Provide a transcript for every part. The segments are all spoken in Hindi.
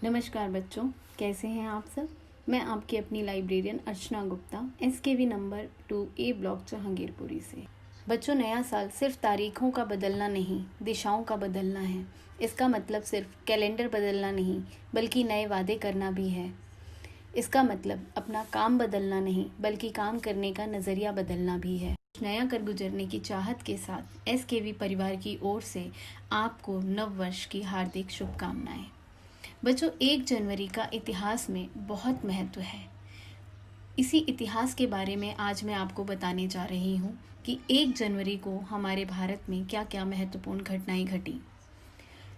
नमस्कार बच्चों, कैसे हैं आप सब। मैं आपकी अपनी librarian Archana Gupta SKV number 2A block Jahangirpuri से। बच्चों, नया साल सिर्फ तारीखों का बदलना नहीं, दिशाओं का बदलना है। इसका मतलब सिर्फ कैलेंडर बदलना नहीं, बल्कि नए वादे करना भी है। इसका मतलब अपना काम बदलना नहीं, बल्कि काम करने का नज़रिया बदलना भी है। नया कर गुजरने की चाहत के साथ SKV परिवार की ओर से आपको नव वर्ष की हार्दिक शुभकामनाएं। बच्चों, 1 जनवरी का इतिहास में बहुत महत्व है। इसी इतिहास के बारे में आज मैं आपको बताने जा रही हूँ कि 1 जनवरी को हमारे भारत में क्या क्या महत्वपूर्ण घटनाएं घटी।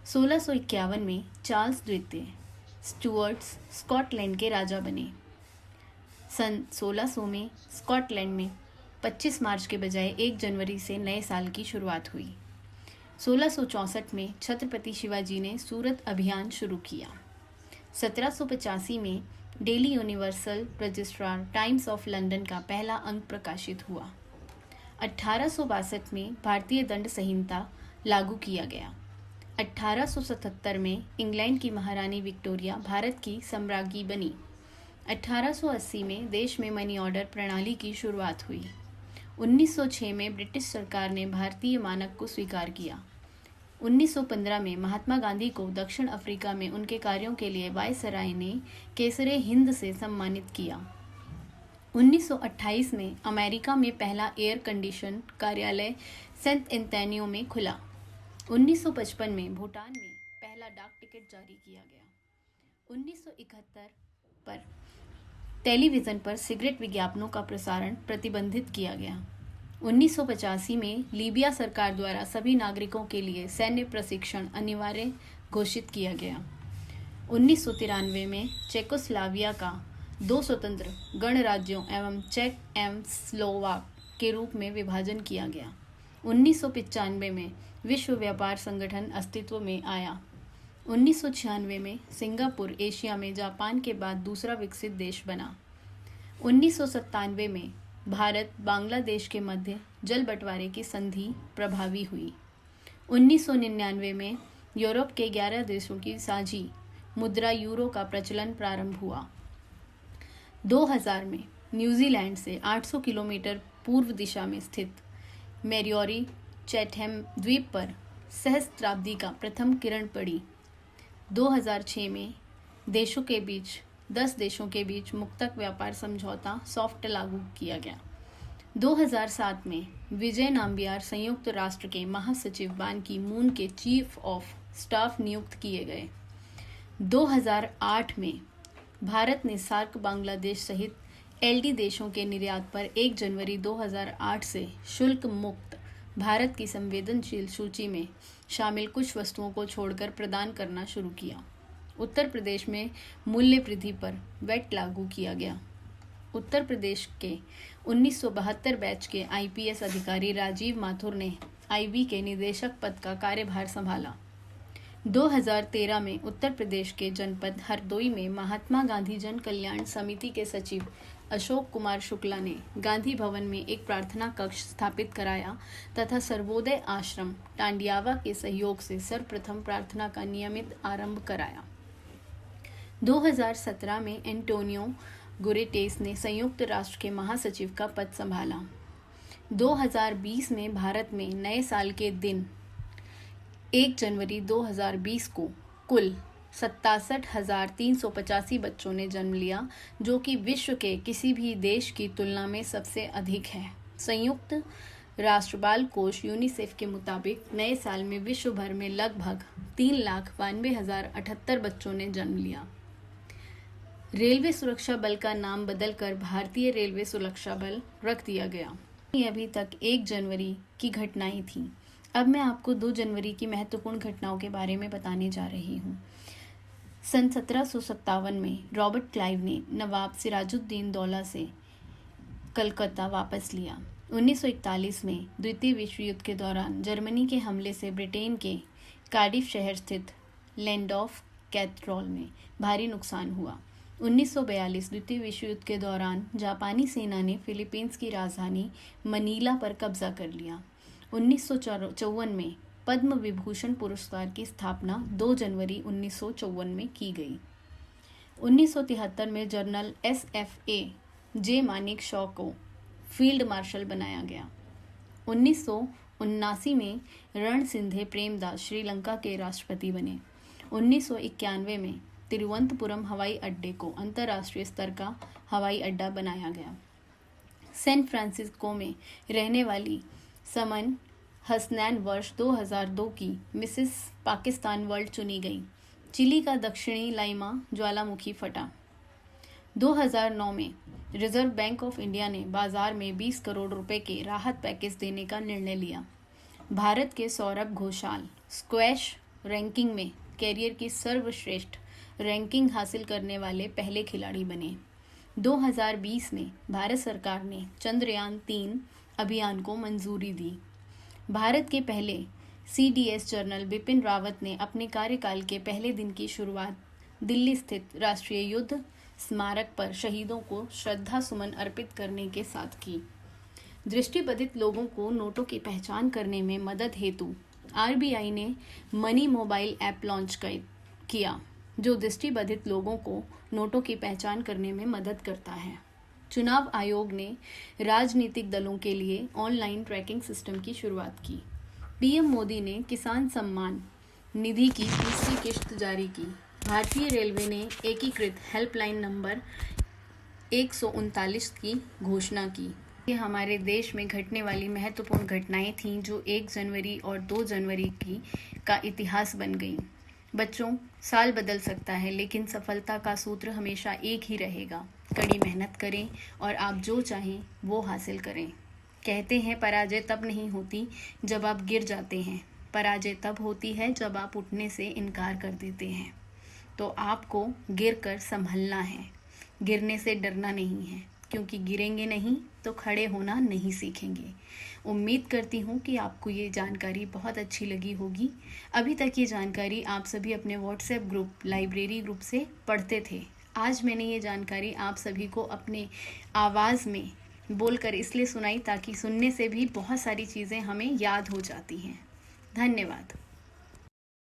1651 में चार्ल्स द्वितीय स्टुअर्ट्स स्कॉटलैंड के राजा बने। सन 1600 में स्कॉटलैंड में 25 मार्च के बजाय 1 जनवरी से नए साल की शुरुआत हुई। 1664 में छत्रपति शिवाजी ने सूरत अभियान शुरू किया। 1785 में daily universal registrar times of London का पहला अंक प्रकाशित हुआ। 1862 में भारतीय दंड संहिता लागू किया गया। 1877 में इंग्लैंड की महारानी विक्टोरिया भारत की सम्राज्ञी बनी। 1880 में देश में मनी ऑर्डर प्रणाली की शुरुआत हुई। 1906 में ब्रिटिश सरकार ने भारतीय मानक को स्वीकार किया। 1915 में महात्मा गांधी को दक्षिण अफ्रीका में उनके कार्यों के लिए वायसराय ने केसरे हिंद से सम्मानित किया। 1928 में अमेरिका में पहला एयर कंडीशन कार्यालय सेंट एंटोनियो में खुला। 1955 में भूटान में पहला डाक टिकट जारी किया गया। 1971 पर टेलीविज़न पर सिगरेट विज्ञापनों का प्रसारण प्रतिबंधित किया गया। 1985 में लीबिया सरकार द्वारा सभी नागरिकों के लिए सैन्य प्रशिक्षण अनिवार्य घोषित किया गया। 1993 में चेकोस्लोवाकिया का 2 स्वतंत्र गणराज्यों एवं चेक एवं स्लोवाक के रूप में विभाजन किया गया। 1995 में विश्व व्यापार संगठन अस्तित्व में आया। 1996 में सिंगापुर एशिया में जापान के बाद दूसरा विकसित देश बना। 1997 में भारत बांग्लादेश के मध्य जल बंटवारे की संधि प्रभावी हुई। 1999 में यूरोप के 11 देशों की साझी मुद्रा यूरो का प्रचलन प्रारंभ हुआ। 2000 में न्यूजीलैंड से 800 किलोमीटर पूर्व दिशा में स्थित मैरियोरी चैथम द्वीप पर सहस्त्राब्दी का प्रथम किरण पड़ी। 2006 में 10 देशों के बीच मुक्तक व्यापार समझौता सॉफ्ट लागू किया गया। 2007 में विजय नाम्बियार संयुक्त राष्ट्र के महासचिव बान की मून के चीफ ऑफ स्टाफ नियुक्त किए गए। 2008 में भारत ने सार्क बांग्लादेश सहित LD देशों के निर्यात पर 1 जनवरी 2008 से शुल्क मुक्त भारत की संवेदनशील सूची में शामिल कुछ वस्तुओं को छोड़कर प्रदान करना शुरू किया। उत्तर प्रदेश में मूल्य वृद्धि पर वैट लागू किया गया। उत्तर प्रदेश के 1972 बैच के IPS अधिकारी राजीव माथुर ने IB के निदेशक पद का कार्यभार संभाला। 2013 में उत्तर प्रदेश के जनपद हरदोई में महात्मा गांधी जन कल्याण समिति के सचिव अशोक कुमार शुक्ला ने गांधी भवन में एक प्रार्थना कक्ष स्थापित कराया तथा सर्वोदय आश्रम टांडियावा के सहयोग से सर्वप्रथम प्रार्थना का नियमित आरंभ कराया। 2017 में एंटोनियो गुटेरेस ने संयुक्त राष्ट्र के महासचिव का पद संभाला। 2020 में भारत में नए साल के दिन 1 जनवरी 2020 को कुल 67,385 बच्चों ने जन्म लिया, जो कि विश्व के किसी भी देश की तुलना में सबसे अधिक है। संयुक्त राष्ट्र बाल कोष यूनिसेफ के मुताबिक नए साल में विश्व भर में लगभग 3,92,078 बच्चों ने जन्म लिया। रेलवे सुरक्षा बल का नाम बदलकर भारतीय रेलवे सुरक्षा बल रख दिया गया। ये अभी तक 1 जनवरी की घटनाएं थीं। अब मैं आपको 2 जनवरी की महत्वपूर्ण घटनाओं के बारे में बताने जा रही हूँ। सन 1757 में रॉबर्ट क्लाइव ने नवाब सिराजुद्दीन दौला से कलकत्ता वापस लिया। 1941 में द्वितीय विश्व युद्ध के दौरान जर्मनी के हमले से ब्रिटेन के कार्डिफ शहर स्थित लैंड ऑफ कैथड्रल में भारी नुकसान हुआ। 1942 द्वितीय विश्व युद्ध के दौरान जापानी सेना ने फिलीपींस की राजधानी मनीला पर कब्जा कर लिया। 1954 में पद्म विभूषण पुरस्कार की स्थापना 2 जनवरी 1954 में की गई। 1973 में जनरल SFA जे मानेक शॉ को फील्ड मार्शल बनाया गया। 1979 में रणसिंधे प्रेमदास श्रीलंका के राष्ट्रपति बने। 1991 में तिरुवनंतपुरम हवाई अड्डे को अंतर्राष्ट्रीय स्तर का हवाई अड्डा बनाया गया। सैन फ्रांसिस्को में रहने वाली समन हसनैन वर्ष 2002 की मिसेस पाकिस्तान वर्ल्ड चुनी गई। चिली का दक्षिणी लाइमा ज्वालामुखी फटा। 2009 में रिजर्व बैंक ऑफ इंडिया ने बाजार में 20 करोड़ रुपए के राहत पैकेज देने का निर्णय लिया। भारत के सौरभ घोषाल स्क्वैश रैंकिंग में कैरियर की सर्वश्रेष्ठ रैंकिंग हासिल करने वाले पहले खिलाड़ी बने। 2020 में भारत सरकार ने चंद्रयान 3 अभियान को मंजूरी दी। भारत के पहले CDS जनरल बिपिन रावत ने अपने कार्यकाल के पहले दिन की शुरुआत दिल्ली स्थित राष्ट्रीय युद्ध स्मारक पर शहीदों को श्रद्धा सुमन अर्पित करने के साथ की। दृष्टिबाधित लोगों को नोटों की पहचान करने में मदद हेतु RBI ने मनी मोबाइल ऐप लॉन्च किया, जो दृष्टिबाधित लोगों को नोटों की पहचान करने में मदद करता है। चुनाव आयोग ने राजनीतिक दलों के लिए ऑनलाइन ट्रैकिंग सिस्टम की शुरुआत की। PM मोदी ने किसान सम्मान निधि की तीसरी किश्त जारी की। भारतीय रेलवे ने एकीकृत हेल्पलाइन नंबर 139 की घोषणा की। ये हमारे देश में घटने वाली महत्वपूर्ण घटनाएं थीं जो 1 जनवरी और 2 जनवरी का इतिहास बन गई। बच्चों, साल बदल सकता है लेकिन सफलता का सूत्र हमेशा एक ही रहेगा। कड़ी मेहनत करें और आप जो चाहें वो हासिल करें। कहते हैं पराजय तब नहीं होती जब आप गिर जाते हैं, पराजय तब होती है जब आप उठने से इनकार कर देते हैं। तो आपको गिर कर संभलना है, गिरने से डरना नहीं है, क्योंकि गिरेंगे नहीं तो खड़े होना नहीं सीखेंगे। उम्मीद करती हूँ कि आपको ये जानकारी बहुत अच्छी लगी होगी। अभी तक ये जानकारी आप सभी अपने WhatsApp ग्रुप लाइब्रेरी ग्रुप से पढ़ते थे। आज मैंने ये जानकारी आप सभी को अपने आवाज़ में बोलकर इसलिए सुनाई ताकि सुनने से भी बहुत सारी चीज़ें हमें याद हो जाती हैं। धन्यवाद।